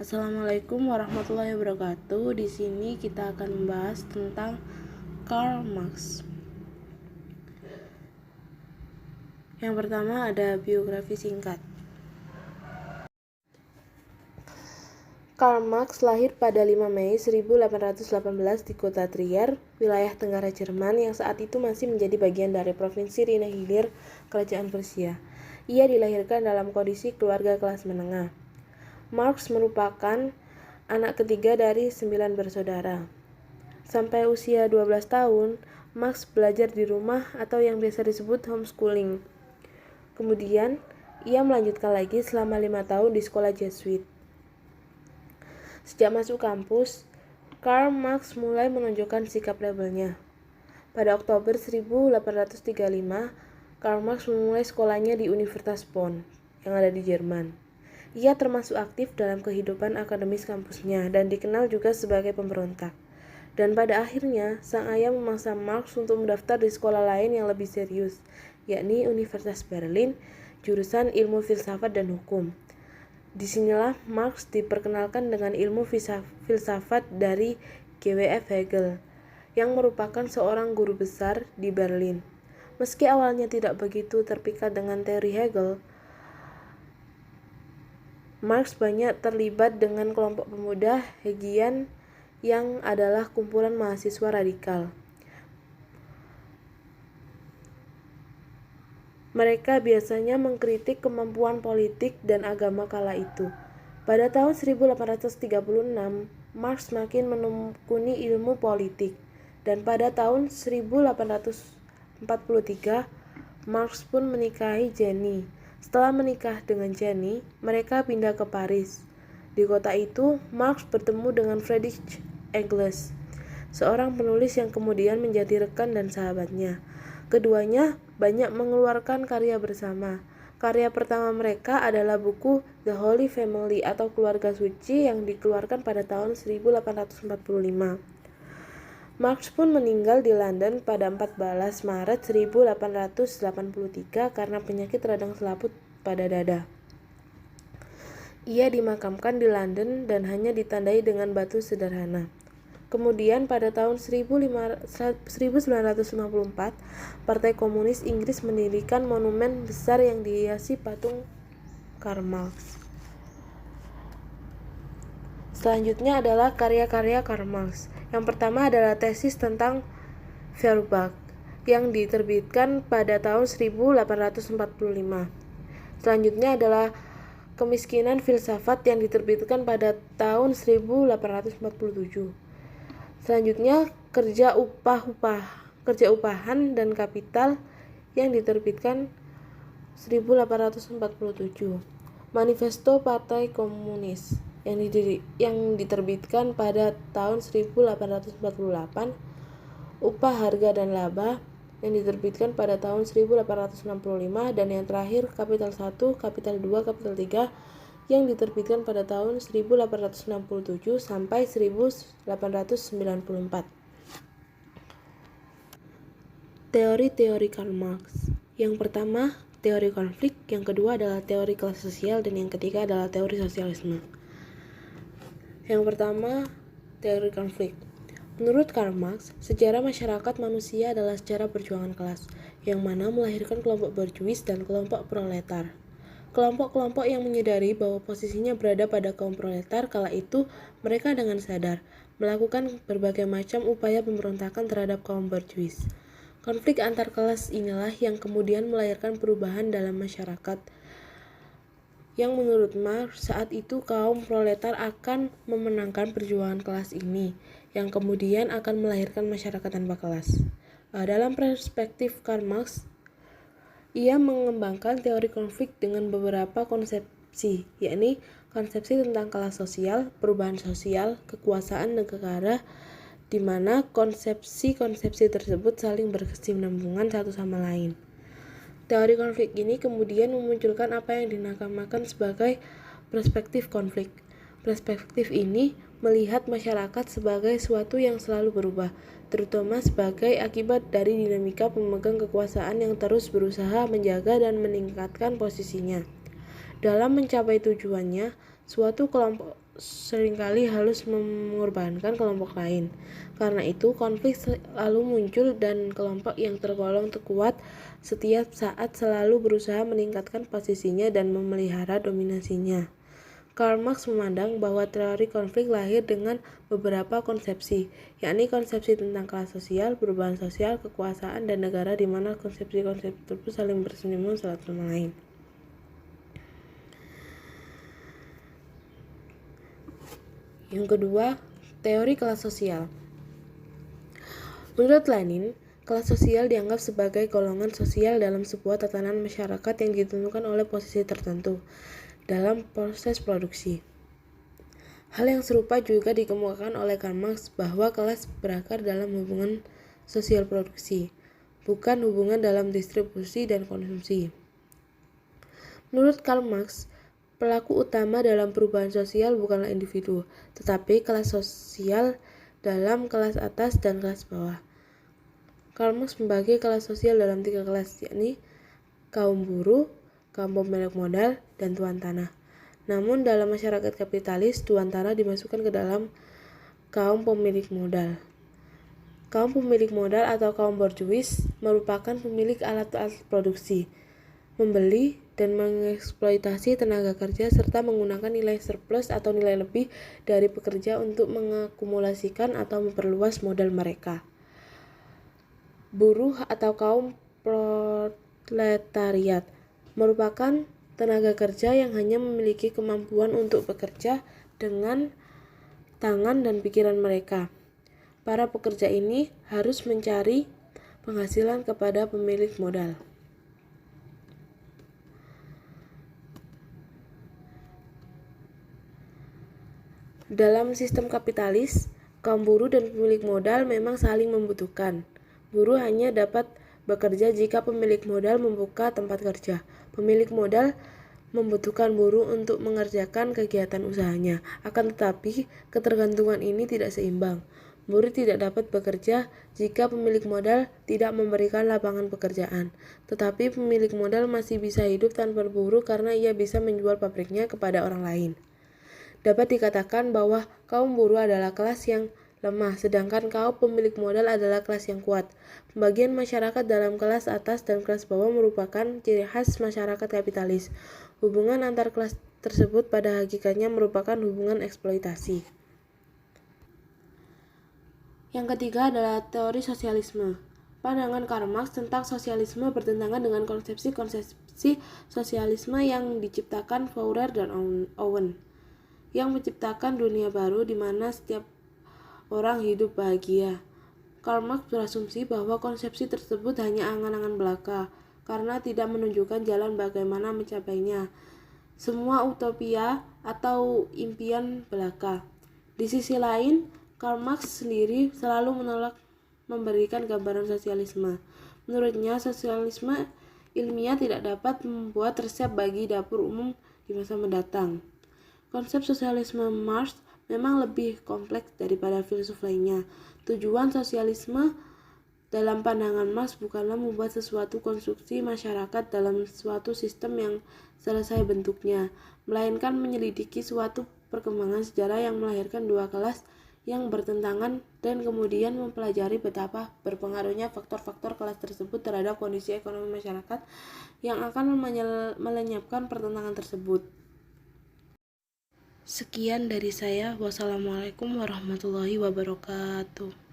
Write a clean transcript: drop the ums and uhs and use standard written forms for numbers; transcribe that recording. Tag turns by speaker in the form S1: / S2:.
S1: Assalamualaikum warahmatullahi wabarakatuh. Di sini kita akan membahas tentang Karl Marx. Yang pertama ada biografi singkat. Karl Marx lahir pada 5 Mei 1818 di kota Trier, wilayah tenggara Jerman yang saat itu masih menjadi bagian dari provinsi Rhine Hilir, Kerajaan Prussia. Ia dilahirkan dalam kondisi keluarga kelas menengah. Marx merupakan anak ketiga dari 9 bersaudara. Sampai usia 12 tahun, Marx belajar di rumah atau yang biasa disebut homeschooling. Kemudian, ia melanjutkan lagi selama 5 tahun di sekolah Jesuit. Sejak masuk kampus, Karl Marx mulai menunjukkan sikap rebelnya. Pada Oktober 1835, Karl Marx memulai sekolahnya di Universitas Bonn yang ada di Jerman. Ia termasuk aktif dalam kehidupan akademis kampusnya dan dikenal juga sebagai pemberontak. Dan pada akhirnya, sang ayah memaksa Marx untuk mendaftar di sekolah lain yang lebih serius, yakni Universitas Berlin, jurusan ilmu filsafat dan hukum. Disinilah Marx diperkenalkan dengan ilmu filsafat dari G.W.F. Hegel, yang merupakan seorang guru besar di Berlin. Meski awalnya tidak begitu terpikat dengan teori Hegel, Marx banyak terlibat dengan kelompok pemuda Hegelian yang adalah kumpulan mahasiswa radikal. Mereka biasanya mengkritik kemampuan politik dan agama kala itu. Pada tahun 1836, Marx makin menekuni ilmu politik, dan pada tahun 1843, Marx pun menikahi Jenny. Setelah menikah dengan Jenny, mereka pindah ke Paris. Di kota itu, Marx bertemu dengan Friedrich Engels, seorang penulis yang kemudian menjadi rekan dan sahabatnya. Keduanya banyak mengeluarkan karya bersama. Karya pertama mereka adalah buku The Holy Family atau Keluarga Suci yang dikeluarkan pada tahun 1845. Marx pun meninggal di London pada 14 Maret 1883 karena penyakit radang selaput pada dada. Ia dimakamkan di London dan hanya ditandai dengan batu sederhana. Kemudian pada tahun 1954, Partai Komunis Inggris mendirikan monumen besar yang dihiasi patung Karl Marx. Selanjutnya adalah karya-karya Karl Marx. Yang pertama adalah tesis tentang Feuerbach yang diterbitkan pada tahun 1845. Selanjutnya adalah Kemiskinan Filsafat yang diterbitkan pada tahun 1847. Selanjutnya, kerja upahan dan kapital yang diterbitkan 1847. Manifesto Partai Komunis yang diterbitkan pada tahun 1848. Upah Harga dan Laba yang diterbitkan pada tahun 1865, dan yang terakhir Kapital 1, Kapital 2, Kapital 3 yang diterbitkan pada tahun 1867 sampai 1894. Teori-teori Karl Marx. Yang pertama, teori konflik, yang kedua adalah teori kelas sosial, dan yang ketiga adalah teori sosialisme. Yang pertama, teori konflik. Menurut Karl Marx, sejarah masyarakat manusia adalah sejarah perjuangan kelas, yang mana melahirkan kelompok borjuis dan kelompok proletar. Kelompok-kelompok yang menyadari bahwa posisinya berada pada kaum proletar kala itu, mereka dengan sadar melakukan berbagai macam upaya pemberontakan terhadap kaum borjuis. Konflik antar kelas inilah yang kemudian melahirkan perubahan dalam masyarakat, yang menurut Marx saat itu kaum proletar akan memenangkan perjuangan kelas ini, yang kemudian akan melahirkan masyarakat tanpa kelas. Dalam perspektif Karl Marx, ia mengembangkan teori konflik dengan beberapa konsepsi, yakni konsepsi tentang kelas sosial, perubahan sosial, kekuasaan negara, di mana konsepsi-konsepsi tersebut saling berkesinambungan satu sama lain. Teori konflik ini kemudian memunculkan apa yang dinamakan sebagai perspektif konflik. Perspektif ini melihat masyarakat sebagai suatu yang selalu berubah, terutama sebagai akibat dari dinamika pemegang kekuasaan yang terus berusaha menjaga dan meningkatkan posisinya. Dalam mencapai tujuannya, suatu kelompok seringkali harus mengorbankan kelompok lain. Karena itu, konflik selalu muncul dan kelompok yang tergolong terkuat setiap saat selalu berusaha meningkatkan posisinya dan memelihara dominasinya. Karl Marx memandang bahwa teori konflik lahir dengan beberapa konsepsi, yakni konsepsi tentang kelas sosial, perubahan sosial, kekuasaan, dan negara, di mana konsepsi-konsepsi tersebut saling bersinggungan satu sama lain. Yang kedua, teori kelas sosial. Menurut Lenin, kelas sosial dianggap sebagai golongan sosial dalam sebuah tatanan masyarakat yang ditentukan oleh posisi tertentu dalam proses produksi. Hal yang serupa juga dikemukakan oleh Karl Marx bahwa kelas berakar dalam hubungan sosial produksi, bukan hubungan dalam distribusi dan konsumsi. Menurut Karl Marx, pelaku utama dalam perubahan sosial bukanlah individu, tetapi kelas sosial dalam kelas atas dan kelas bawah. Karl Marx membagi kelas sosial dalam 3 kelas, yakni kaum buruh, kaum pemilik modal, dan tuan tanah. Namun dalam masyarakat kapitalis, tuan tanah dimasukkan ke dalam kaum pemilik modal. Kaum pemilik modal atau kaum borjuis merupakan pemilik alat-alat produksi, membeli dan mengeksploitasi tenaga kerja serta menggunakan nilai surplus atau nilai lebih dari pekerja untuk mengakumulasikan atau memperluas modal mereka. Buruh atau kaum proletariat merupakan tenaga kerja yang hanya memiliki kemampuan untuk bekerja dengan tangan dan pikiran mereka. Para pekerja ini harus mencari penghasilan kepada pemilik modal. Dalam sistem kapitalis, kaum buruh dan pemilik modal memang saling membutuhkan. Buruh hanya dapat bekerja jika pemilik modal membuka tempat kerja. Pemilik modal membutuhkan buruh untuk mengerjakan kegiatan usahanya. Akan tetapi, ketergantungan ini tidak seimbang. Buruh tidak dapat bekerja jika pemilik modal tidak memberikan lapangan pekerjaan. Tetapi pemilik modal masih bisa hidup tanpa buruh karena ia bisa menjual pabriknya kepada orang lain. Dapat dikatakan bahwa kaum buruh adalah kelas yang lemah, sedangkan kaum pemilik modal adalah kelas yang kuat. Pembagian masyarakat dalam kelas atas dan kelas bawah merupakan ciri khas masyarakat kapitalis. Hubungan antar kelas tersebut pada hakikatnya merupakan hubungan eksploitasi. Yang ketiga adalah teori sosialisme. Pandangan Karl Marx tentang sosialisme bertentangan dengan konsepsi sosialisme yang diciptakan Fourier dan Owen, yang menciptakan dunia baru di mana setiap orang hidup bahagia. Karl Marx berasumsi bahwa konsepsi tersebut hanya angan-angan belaka, karena tidak menunjukkan jalan bagaimana mencapainya. Semua utopia atau impian belaka. Di sisi lain, Karl Marx sendiri selalu menolak memberikan gambaran sosialisme. Menurutnya, sosialisme ilmiah tidak dapat membuat resep bagi dapur umum di masa mendatang. Konsep sosialisme Marx memang lebih kompleks daripada filsuf lainnya. Tujuan sosialisme dalam pandangan Marx bukanlah membuat sesuatu konstruksi masyarakat dalam suatu sistem yang selesai bentuknya, melainkan menyelidiki suatu perkembangan sejarah yang melahirkan dua kelas yang bertentangan dan kemudian mempelajari betapa berpengaruhnya faktor-faktor kelas tersebut terhadap kondisi ekonomi masyarakat yang akan melenyapkan pertentangan tersebut. Sekian dari saya. Wassalamualaikum warahmatullahi wabarakatuh.